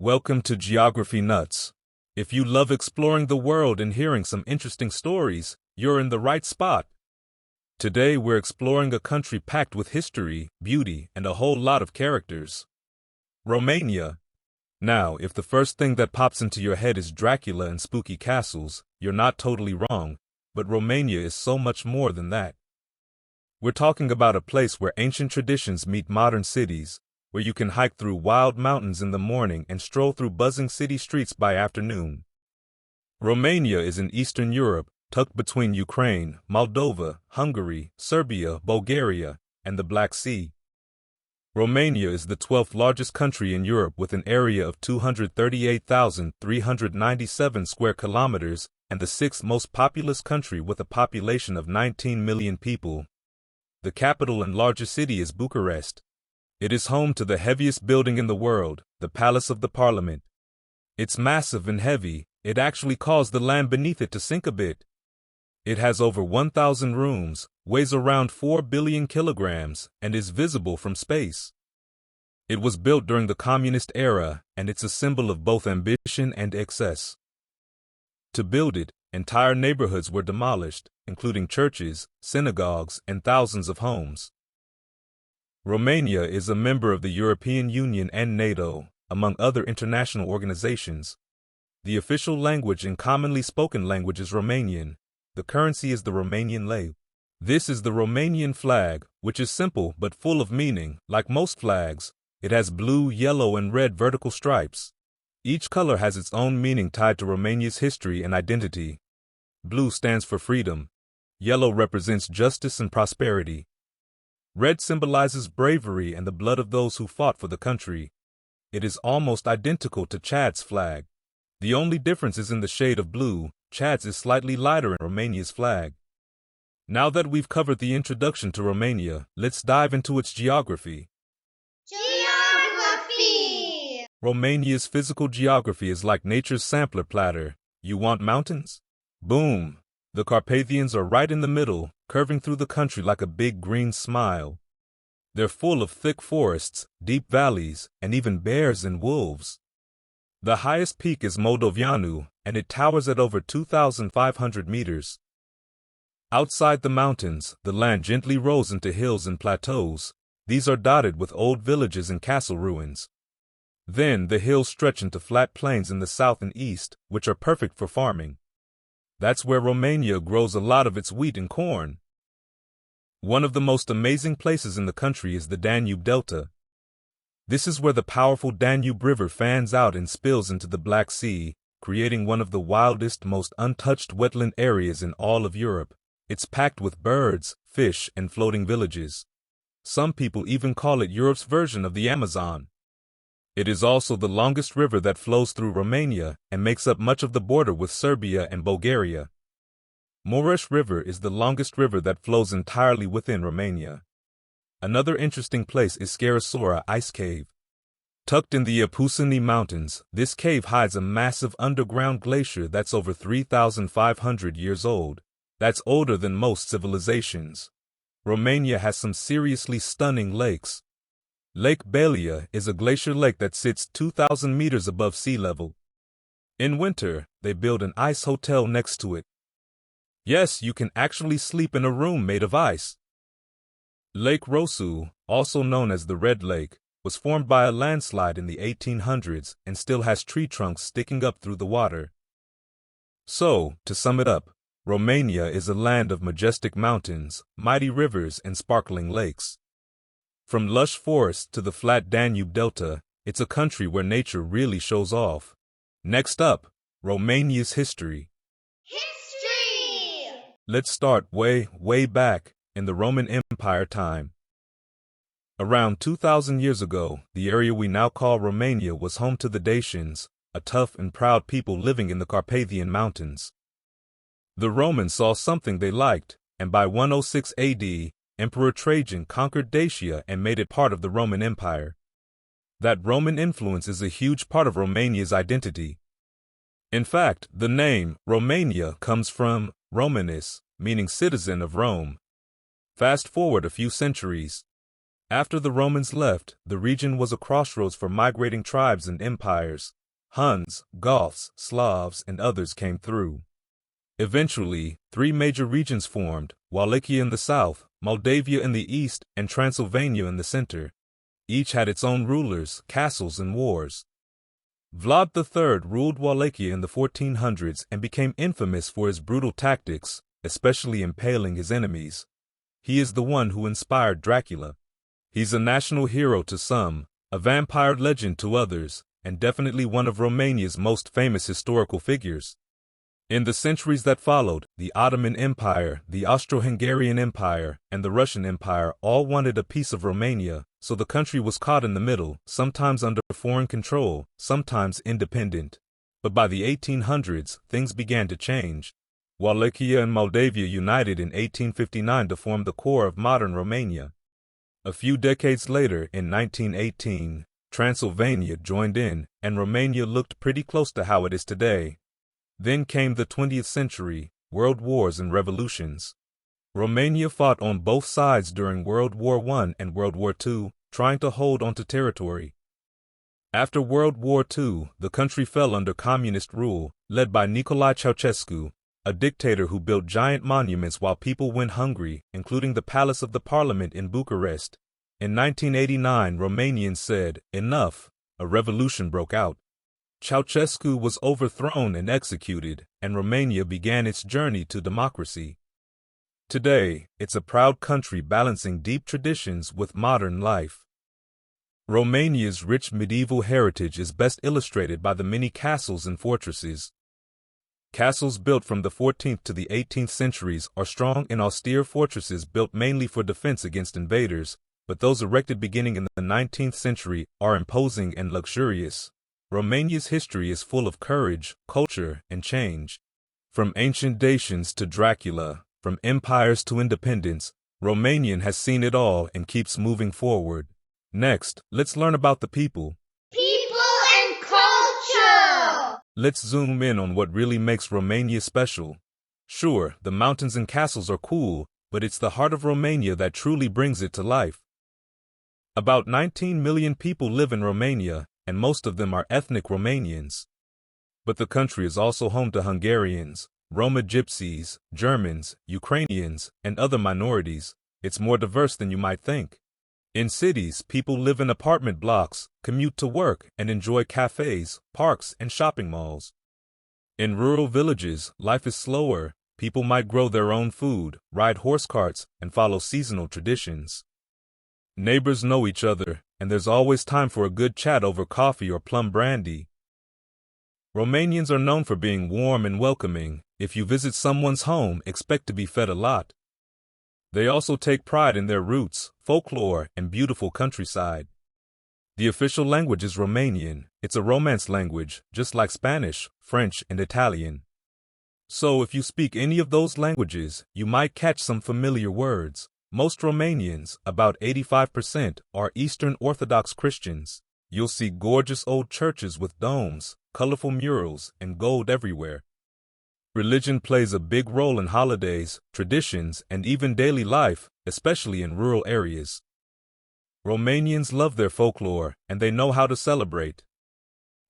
Welcome to Geography Nuts. If you love exploring the world and hearing some interesting stories, you're in the right spot. Today we're exploring a country packed with history, beauty, and a whole lot of characters. Romania. Now, if the first thing that pops into your head is Dracula and spooky castles, you're not totally wrong, but Romania is so much more than that. We're talking about a place where ancient traditions meet modern cities, where you can hike through wild mountains in the morning and stroll through buzzing city streets by afternoon. Romania is in Eastern Europe, tucked between Ukraine, Moldova, Hungary, Serbia, Bulgaria, and the Black Sea. Romania is the 12th largest country in Europe with an area of 238,397 square kilometers and the 6th most populous country with a population of 19 million people. The capital and largest city is Bucharest. It is home to the heaviest building in the world, the Palace of the Parliament. It's massive and heavy, it actually caused the land beneath it to sink a bit. It has over 1,000 rooms, weighs around 4 billion kilograms, and is visible from space. It was built during the communist era, and it's a symbol of both ambition and excess. To build it, entire neighborhoods were demolished, including churches, synagogues, and thousands of homes. Romania is a member of the European Union and NATO, among other international organizations. The official language and commonly spoken language is Romanian. The currency is the Romanian leu. This is the Romanian flag, which is simple but full of meaning. Like most flags, it has blue, yellow, and red vertical stripes. Each color has its own meaning tied to Romania's history and identity. Blue stands for freedom. Yellow represents justice and prosperity. Red symbolizes bravery and the blood of those who fought for the country. It is almost identical to Chad's flag. The only difference is in the shade of blue. Chad's is slightly lighter in Romania's flag. Now that we've covered the introduction to Romania, let's dive into its geography. Geography! Romania's physical geography is like nature's sampler platter. You want mountains? Boom! The Carpathians are right in the middle, curving through the country like a big green smile. They're full of thick forests, deep valleys, and even bears and wolves. The highest peak is Moldoveanu, and it towers at over 2,500 meters. Outside the mountains, the land gently rolls into hills and plateaus. These are dotted with old villages and castle ruins. Then the hills stretch into flat plains in the south and east, which are perfect for farming. That's where Romania grows a lot of its wheat and corn. One of the most amazing places in the country is the Danube Delta. This is where the powerful Danube River fans out and spills into the Black Sea, creating one of the wildest, most untouched wetland areas in all of Europe. It's packed with birds, fish, and floating villages. Some people even call it Europe's version of the Amazon. It is also the longest river that flows through Romania and makes up much of the border with Serbia and Bulgaria. Mureș River is the longest river that flows entirely within Romania. Another interesting place is Scarăsora Ice Cave. Tucked in the Apuseni Mountains, this cave hides a massive underground glacier that's over 3,500 years old. That's older than most civilizations. Romania has some seriously stunning lakes. Lake Belia is a glacier lake that sits 2,000 meters above sea level. In winter, they build an ice hotel next to it. Yes, you can actually sleep in a room made of ice. Lake Rosu, also known as the Red Lake, was formed by a landslide in the 1800s and still has tree trunks sticking up through the water. So, to sum it up, Romania is a land of majestic mountains, mighty rivers, and sparkling lakes. From lush forests to the flat Danube Delta, it's a country where nature really shows off. Next up, Romania's history. History! Let's start way back in the Roman Empire time. Around 2,000 years ago, the area we now call Romania was home to the Dacians, a tough and proud people living in the Carpathian Mountains. The Romans saw something they liked, and by 106 AD, Emperor Trajan conquered Dacia and made it part of the Roman Empire. That Roman influence is a huge part of Romania's identity. In fact, the name Romania comes from Romanus, meaning citizen of Rome. Fast forward a few centuries. After the Romans left, the region was a crossroads for migrating tribes and empires. Huns, Goths, Slavs, and others came through. Eventually, three major regions formed: Wallachia in the south, Moldavia in the east, and Transylvania in the center. Each had its own rulers, castles, and wars. Vlad III ruled Wallachia in the 1400s and became infamous for his brutal tactics, especially impaling his enemies. He is the one who inspired Dracula. He's a national hero to some, a vampire legend to others, and definitely one of Romania's most famous historical figures. In the centuries that followed, the Ottoman Empire, the Austro-Hungarian Empire, and the Russian Empire all wanted a piece of Romania, so the country was caught in the middle, sometimes under foreign control, sometimes independent. But by the 1800s, things began to change. Wallachia and Moldavia united in 1859 to form the core of modern Romania. A few decades later, in 1918, Transylvania joined in, and Romania looked pretty close to how it is today. Then came the 20th century, world wars and revolutions. Romania fought on both sides during World War I and World War II, trying to hold onto territory. After World War II, the country fell under communist rule, led by Nicolae Ceausescu, a dictator who built giant monuments while people went hungry, including the Palace of the Parliament in Bucharest. In 1989, Romanians said, "Enough." A revolution broke out. Ceausescu was overthrown and executed, and Romania began its journey to democracy. Today, it's a proud country balancing deep traditions with modern life. Romania's rich medieval heritage is best illustrated by the many castles and fortresses. Castles built from the 14th to the 18th centuries are strong and austere fortresses built mainly for defense against invaders, but those erected beginning in the 19th century are imposing and luxurious. Romania's history is full of courage, culture, and change. From ancient Dacians to Dracula, from empires to independence, Romanian has seen it all and keeps moving forward. Next, let's learn about the people. People and culture. Let's zoom in on what really makes Romania special. Sure, the mountains and castles are cool, but it's the heart of Romania that truly brings it to life. About 19 million people live in Romania, and most of them are ethnic Romanians. But the country is also home to Hungarians, Roma Gypsies, Germans, Ukrainians, and other minorities. It's more diverse than you might think. In cities, people live in apartment blocks, commute to work, and enjoy cafes, parks, and shopping malls. In rural villages, life is slower. People might grow their own food, ride horse carts, and follow seasonal traditions. Neighbors know each other, and there's always time for a good chat over coffee or plum brandy. Romanians are known for being warm and welcoming. If you visit someone's home, expect to be fed a lot. They also take pride in their roots, folklore, and beautiful countryside. The official language is Romanian. It's a Romance language, just like Spanish, French, and Italian. So if you speak any of those languages, you might catch some familiar words. Most Romanians, about 85%, are Eastern Orthodox Christians. You'll see gorgeous old churches with domes, colorful murals, and gold everywhere. Religion plays a big role in holidays, traditions, and even daily life, especially in rural areas. Romanians love their folklore, and they know how to celebrate.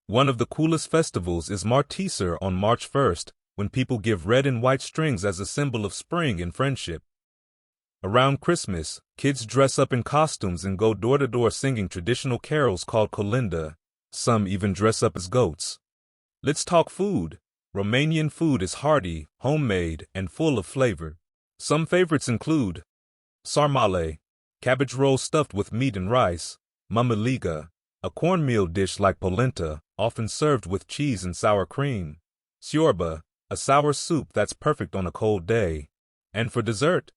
One of the coolest festivals is Martiser on March 1st, when people give red and white strings as a symbol of spring and friendship. Around Christmas, kids dress up in costumes and go door to door singing traditional carols called kolinda. Some even dress up as goats. Let's talk food. Romanian food is hearty, homemade, and full of flavor. Some favorites include sarmale, cabbage rolls stuffed with meat and rice; mămăligă, a cornmeal dish like polenta, often served with cheese and sour cream; ciorba, a sour soup that's perfect on a cold day; and for dessert,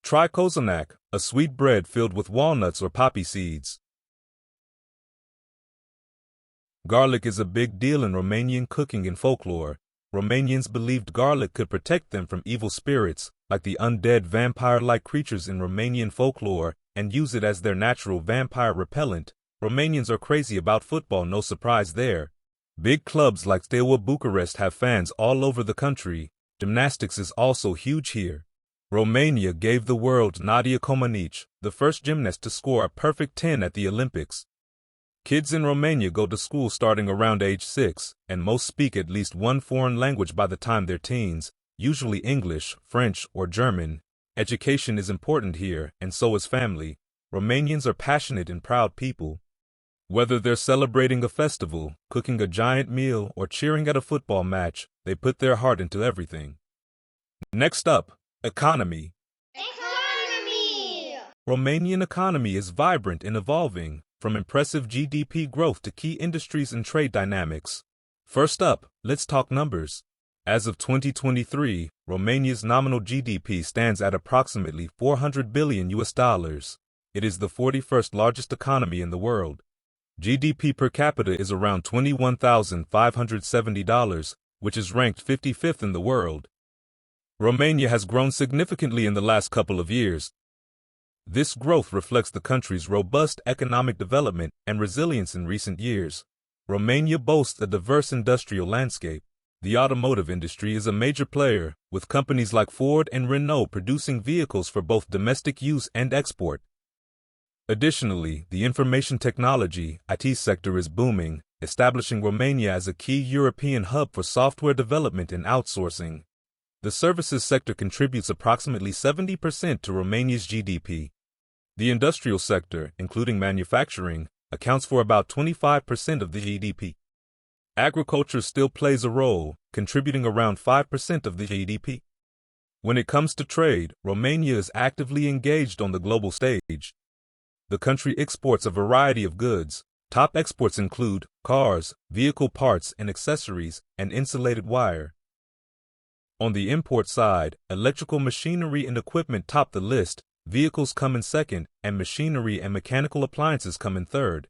try cozonac, a sweet bread filled with walnuts or poppy seeds. Garlic is a big deal in Romanian cooking and folklore. Romanians believed garlic could protect them from evil spirits, like the undead vampire-like creatures in Romanian folklore, and use it as their natural vampire repellent. Romanians are crazy about football, no surprise there. Big clubs like Steaua Bucharest have fans all over the country. Gymnastics is also huge here. Romania gave the world Nadia Comaneci, the first gymnast to score a perfect 10 at the Olympics. Kids in Romania go to school starting around age 6, and most speak at least one foreign language by the time they're teens, usually English, French, or German. Education is important here, and so is family. Romanians are passionate and proud people. Whether they're celebrating a festival, cooking a giant meal, or cheering at a football match, they put their heart into everything. Next up, economy. Economy. Romanian economy is vibrant and evolving, from impressive GDP growth to key industries and trade dynamics. First up, let's talk numbers. As of 2023, Romania's nominal GDP stands at approximately $400 billion. It is the 41st largest economy in the world. GDP per capita is around $21,570, which is ranked 55th in the world. Romania has grown significantly in the last couple of years. This growth reflects the country's robust economic development and resilience in recent years. Romania boasts a diverse industrial landscape. The automotive industry is a major player, with companies like Ford and Renault producing vehicles for both domestic use and export. Additionally, the information technology (IT) sector is booming, establishing Romania as a key European hub for software development and outsourcing. The services sector contributes approximately 70% to Romania's GDP. The industrial sector, including manufacturing, accounts for about 25% of the GDP. Agriculture still plays a role, contributing around 5% of the GDP. When it comes to trade, Romania is actively engaged on the global stage. The country exports a variety of goods. Top exports include cars, vehicle parts and accessories, and insulated wire. On the import side, electrical machinery and equipment top the list, vehicles come in second, and machinery and mechanical appliances come in third.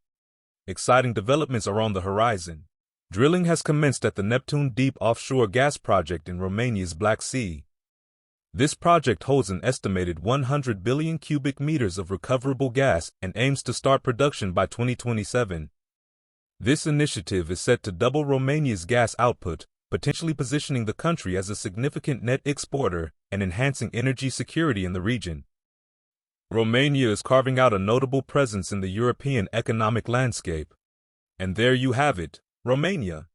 Exciting developments are on the horizon. Drilling has commenced at the Neptune Deep offshore gas project in Romania's Black Sea. This project holds an estimated 100 billion cubic meters of recoverable gas and aims to start production by 2027. This initiative is set to double Romania's gas output, potentially positioning the country as a significant net exporter and enhancing energy security in the region. Romania is carving out a notable presence in the European economic landscape. And there you have it, Romania.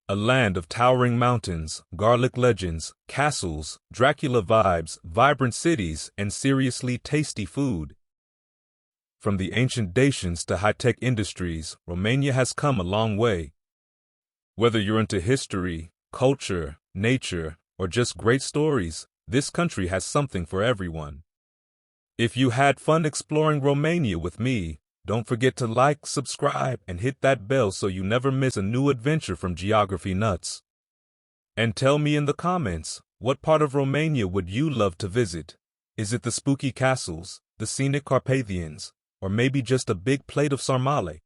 A land of towering mountains, garlic legends, castles, Dracula vibes, vibrant cities, and seriously tasty food. From the ancient Dacians to high-tech industries, Romania has come a long way. Whether you're into history, culture, nature, or just great stories, this country has something for everyone. If you had fun exploring Romania with me, don't forget to like, subscribe, and hit that bell so you never miss a new adventure from Geography Nuts. And tell me in the comments, what part of Romania would you love to visit? Is it the spooky castles, the scenic Carpathians, or maybe just a big plate of sarmale?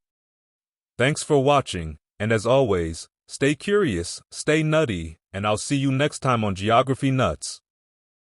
Thanks for watching, and as always, stay curious, stay nutty, and I'll see you next time on Geography Nuts.